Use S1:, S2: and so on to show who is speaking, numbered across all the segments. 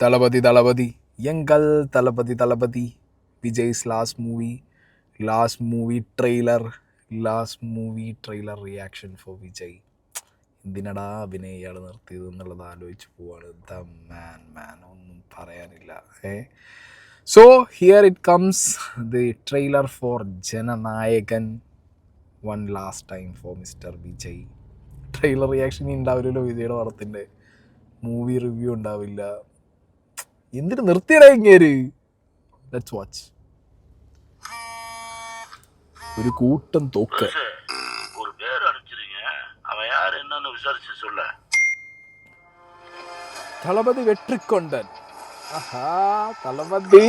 S1: Talapati, Yangal Talapati, Vijay's last movie trailer reaction for Vijay. എന്തിനടാ അഭിനയ ഇയാൾ നിർത്തിയത് എന്നുള്ളത് ആലോചിച്ച് പോവാണ്. ദ മാൻ ഒന്നും പറയാനില്ല. So here it comes the trailer for Jananayagan one last time for mister Vijay. Trailer reaction ഉണ്ടാവില്ലല്ലോ വിജയുടെ പടത്തിൻ്റെ. മൂവി റിവ്യൂ ഉണ്ടാവില്ല. എന്തിനു നിർത്തിയടാ ഇങ്ങേര്. Let's watch. ഒരു കൂട്ടം തോക്ക്.
S2: ஒரு பேர் அனுப்பிச்சிருங்க, அவன் யார் என்னன்னு விசாரிச்சு சொல்ல.
S1: தளபதி வெற்றிக்கொண்டன். ஆஹா, தளபதி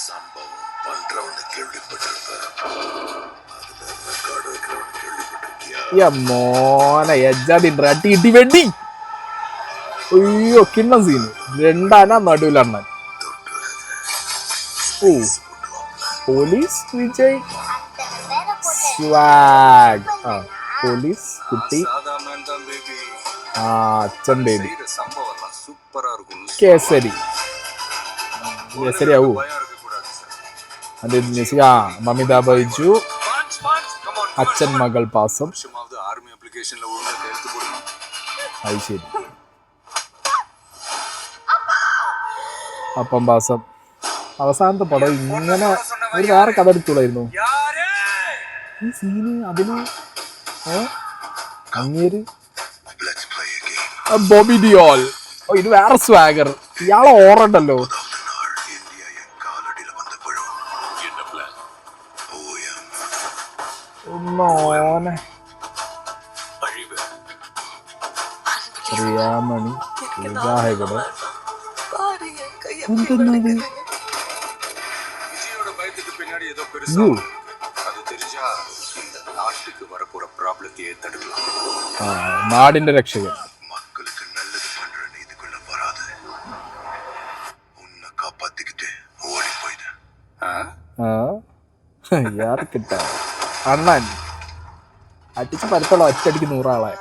S2: சம்பவம் பண்றவன கேள்விப்பட்டிருக்க.
S1: മോനെ എജ്ജാതിന്റെ അട്ടി ഇട്ടി വെടി. അയ്യോ കിണ്ണ സീന്. രണ്ടാന നടുവിലണ്ണൻ. ഓ പോലീസ് വിജയ് സ്വാഗ്. പോലീസ് കുട്ടി. അച്ഛൻ ബേബി. കേസരി കേസരി ആവൂ. അത് മമിത ബൈജു, അച്ഛൻ മകൾ പാസം. അത് ശരി. അപ്പം പാസം അവസാനത്തെ പടം ഇങ്ങനെ ഒരു വേറെ കഥ എടുത്തോളായിരുന്നു ഈ സീന്. അതിന് അങ്ങേര് ബോബി ഡിയോൾ. ഓ ഇത് വേറെ സ്വാഗർ. ഇയാളെ ഓറണ്ടല്ലോ. ഒന്നോനെ റിയാമണി വിജാഹകട്. എന്തെന്നത് നാടിന്റെ രക്ഷകൻ. കിട്ടാ അണ്ണൻ അടിച്ച് പരത്തുള്ള ഒറ്റയടിക്ക് 100 ആളെ.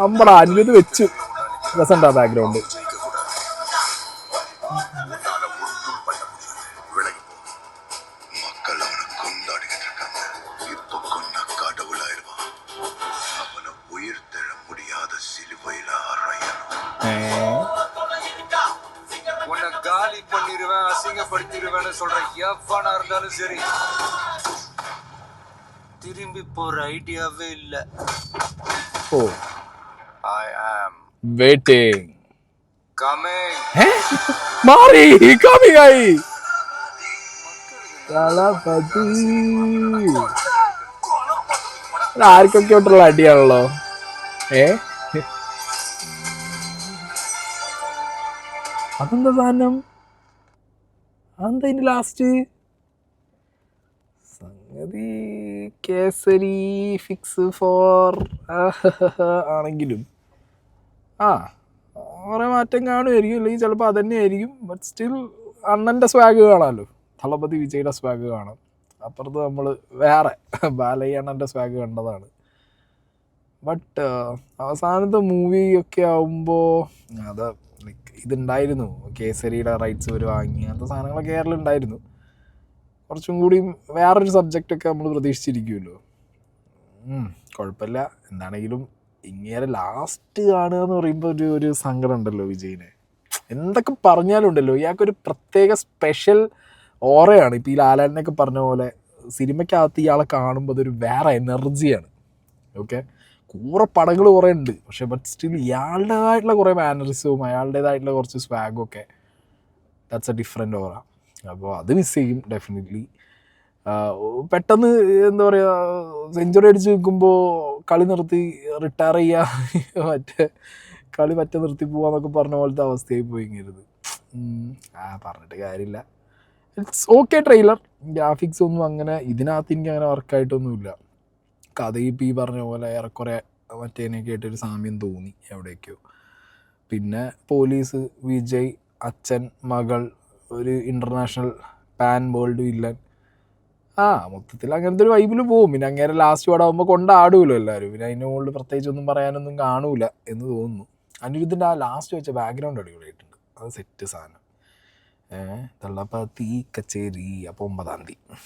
S1: നമ്മുടെ അനിത് വെച്ചു. രസണ്ടാ ബാക്ക്ഗ്രൗണ്ട്.
S3: காலி பண்ணிடுவேன், அசிங்கப்படுத்திடுவேன்னு சொல்ற எவனா இருந்தாலும் சரி, திரும்பி போற ஐடியாவே இல்ல.
S1: ஓ
S3: I am
S1: waiting.
S3: Coming.
S1: മാറി coming ആയി. തലപതി ആർക്കൊക്കെ ആയിട്ടുള്ള അടിയാണല്ലോ. അതെന്താ സാധനം? അതെന്താ ഇതിന്റെ ലാസ്റ്റ് സംഗതി? കേസരി ഫിക്സ് ഫോർ ആണെങ്കിലും കുറെ മാറ്റം കാണുമായിരിക്കും. അല്ലെങ്കിൽ ചിലപ്പോൾ അതന്നെ ആയിരിക്കും. ബട്ട് സ്റ്റിൽ അണ്ണൻ്റെ സ്വാഗ് കാണാമല്ലോ. തളപതി വിജയുടെ സ്വാഗ് കാണാം. അപ്പുറത്ത് നമ്മൾ വേറെ ബാലയ്യ അണ്ണൻ്റെ സ്വാഗ് കണ്ടതാണ്. ബട്ട് അവസാനത്തെ മൂവി ഒക്കെ ആവുമ്പോൾ അത് ഇതുണ്ടായിരുന്നു. കേസരിയുടെ റൈറ്റ്സ് ഒരു വാങ്ങി അങ്ങനത്തെ സാധനങ്ങളൊക്കെ കേരളമുണ്ടായിരുന്നു. കുറച്ചും കൂടി വേറൊരു സബ്ജക്റ്റൊക്കെ നമ്മൾ പ്രതീക്ഷിച്ചിരിക്കുമല്ലോ. കുഴപ്പമില്ല. എന്താണെങ്കിലും ഇങ്ങനെ ലാസ്റ്റ് കാണുക എന്ന് പറയുമ്പോൾ ഒരു സങ്കടം ഉണ്ടല്ലോ വിജയിനെ. എന്തൊക്കെ പറഞ്ഞാലും ഉണ്ടല്ലോ ഇയാൾക്കൊരു പ്രത്യേക സ്പെഷ്യൽ ഓറയാണ്. ഇപ്പോൾ ഈ ലാലാലിനൊക്കെ പറഞ്ഞ പോലെ സിനിമയ്ക്കകത്ത് ഇയാളെ കാണുമ്പോൾ അതൊരു വേറെ എനർജിയാണ്. ഓക്കെ, കൂറെ പടങ്ങൾ കുറേ ഉണ്ട്. പക്ഷേ ബട്ട് സ്റ്റിൽ ഇയാളുടേതായിട്ടുള്ള കുറേ മാനറിസവും അയാളുടേതായിട്ടുള്ള കുറച്ച് സ്വാഗും ഒക്കെ ദാറ്റ്സ് എ ഡിഫറെൻ്റ് ഓറ. അപ്പോൾ അത് മിസ് ചെയ്യും ഡെഫിനറ്റ്ലി. പെട്ടെന്ന് എന്താ പറയുക, സെഞ്ചുറി അടിച്ച് നിൽക്കുമ്പോൾ കളി നിർത്തി റിട്ടയർ ചെയ്യുക, കളി നിർത്തി പോവാന്നൊക്കെ പറഞ്ഞ പോലത്തെ അവസ്ഥയായി പോയി ഇങ്ങരുത്. പറഞ്ഞിട്ട് കാര്യമില്ല. It's okay trailer. ഗ്രാഫിക്സ് ഒന്നും അങ്ങനെ ഇതിനകത്ത് എനിക്ക് അങ്ങനെ വർക്കായിട്ടൊന്നുമില്ല. കഥയും ഇപ്പോൾ ഈ പറഞ്ഞ പോലെ ഏറെക്കുറെ മറ്റേനൊക്കെ ആയിട്ടൊരു സാമ്യം തോന്നി എവിടേക്കോ. പിന്നെ പോലീസ്, വിജയ്, അച്ഛൻ, മകൾ, ഒരു ഇൻ്റർനാഷണൽ പാൻ വേൾഡ് വില്ലൻ, മൊത്തത്തിൽ അങ്ങനത്തെ ഒരു വൈബിൽ പോകും. പിന്നെ അങ്ങേരെ ലാസ്റ്റ് പടമാകുമ്പോൾ കൊണ്ടാടുമല്ലോ എല്ലാവരും. പിന്നെ അതിൻ്റെ മുകളിൽ പ്രത്യേകിച്ചൊന്നും പറയാനൊന്നും കാണൂല എന്ന് തോന്നുന്നു. അനിരുദ്ധിൻ്റെ ആ ലാസ്റ്റ് വെച്ച ബാക്ക്ഗ്രൗണ്ട് അടിപൊളിയായിട്ടുണ്ട്. അത് സെറ്റ് സാധനം. തള്ളപ്പത്തി കച്ചേരി അപ്പോൾ 9-ാം തീയതി.